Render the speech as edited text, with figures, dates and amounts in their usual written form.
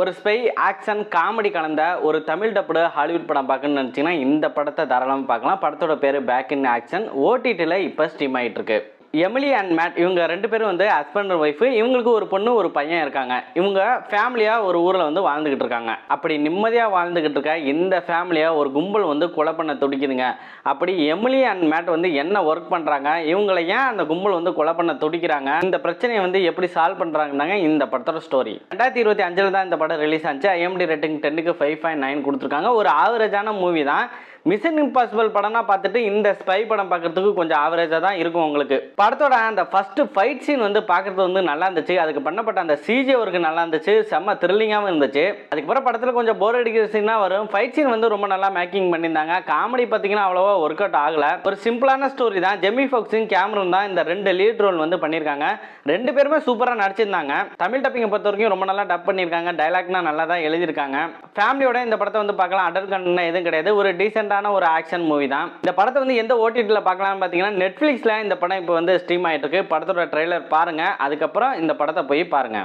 ஒரு spy action comedy கலந்த ஒரு தமிழ் டப்புடு ஹாலிவுட் படம் பார்க்கணும்னு நினச்சிங்கன்னா இந்த படத்தை தாராளமாக பார்க்கலாம். படத்தோட பேர் பேக் இன் ஆக்ஷன். ஓடிடியில் இப்போ ஸ்ட்ரீம் ஆகிட்டு இருக்கு. எமிலி அண்ட் மேட் இவங்க ரெண்டு பேரும் வந்து ஹஸ்பண்ட் அண்ட் ஒய்ஃபு. இவங்களுக்கு ஒரு பொண்ணு ஒரு பையன் இருக்காங்க. இவங்க ஃபேமிலியாக ஒரு ஊரில் வந்து வாழ்ந்துக்கிட்டு இருக்காங்க. அப்படி நிம்மதியாக வாழ்ந்துக்கிட்டு இருக்க இந்த ஃபேமிலியாக ஒரு கும்பல் வந்து கொலை பண்ண துடிக்குதுங்க. அப்படி எமிலி அண்ட் மேட் வந்து என்ன ஒர்க் பண்ணுறாங்க, இவங்களை ஏன் அந்த கும்பல் வந்து கொலை பண்ண துடிக்கிறாங்க, இந்த பிரச்சனையை வந்து எப்படி சால்வ் பண்ணுறாங்கன்னாங்க இந்த படத்தோட ஸ்டோரி. 2025 தான் இந்த படம் ரிலீஸ் ஆச்சு. IMDb ரேட்டிங் 10க்கு 5.9 கொடுத்துருக்காங்க. ஒரு ஆவரேஜான மூவி தான். மிஷன் இம்பாசிபிள் படம்னா பார்த்துட்டு இந்த ஸ்பை படம் பார்க்கறதுக்கு கொஞ்சம் ஆவரேஜாக தான் இருக்கும் உங்களுக்கு. படத்தோட அந்த ஃபர்ஸ்ட் ஃபைட் சீன் வந்து பார்க்கறது வந்து நல்லா இருந்துச்சு. அதுக்கு பண்ணப்பட்ட அந்த சிஜி ஒர்க்கு நல்லா இருந்துச்சு. செம்ம த்ரில்லிங்காகவும் இருந்துச்சு. அதுக்கப்புறம் படத்தில் கொஞ்சம் போர் அடிக்கிற சீன் தான் வரும். ஃபைட் சீன் வந்து ரொம்ப நல்லா மேக்கிங் பண்ணியிருந்தாங்க. காமெடி பார்த்தீங்கன்னா அவ்வளோவா ஒர்க் அவுட் ஆகலை. ஒரு சிம்பிளான ஸ்டோரி தான். ஜெமி ஃபாக்ஸும் கேமரூன் தான் இந்த ரெண்டு லீட் ரோல் வந்து பண்ணியிருக்காங்க. ரெண்டு பேருமே சூப்பராக நடிச்சிருந்தாங்க. தமிழ் டப்பிங்கை பொறுத்த வரைக்கும் ரொம்ப நல்லா டப் பண்ணியிருக்காங்க. டைலாக்னா நல்லா தான் எழுதியிருக்காங்க. ஃபேமிலியோட இந்த படத்தை வந்து பார்க்கலாம். அடல்ட் கண்டென்ட் எதுவும் கிடையாது. ஒரு டீசென்ட் ஒரு ஆக்ஷன் மூவி தான். இந்த படத்தை வந்து எந்த ஓடிடியில் பார்க்கலாம்னு பார்த்தீங்கன்னா நெட்ஃப்ளிக்ஸில் இந்த படம் இப்போ வந்து ஸ்ட்ரீம் ஆகிட்டு இருக்கு. படத்தோட ட்ரெய்லர் பாருங்க. அதுக்கப்புறம் இந்த படத்தை போய் பாருங்க.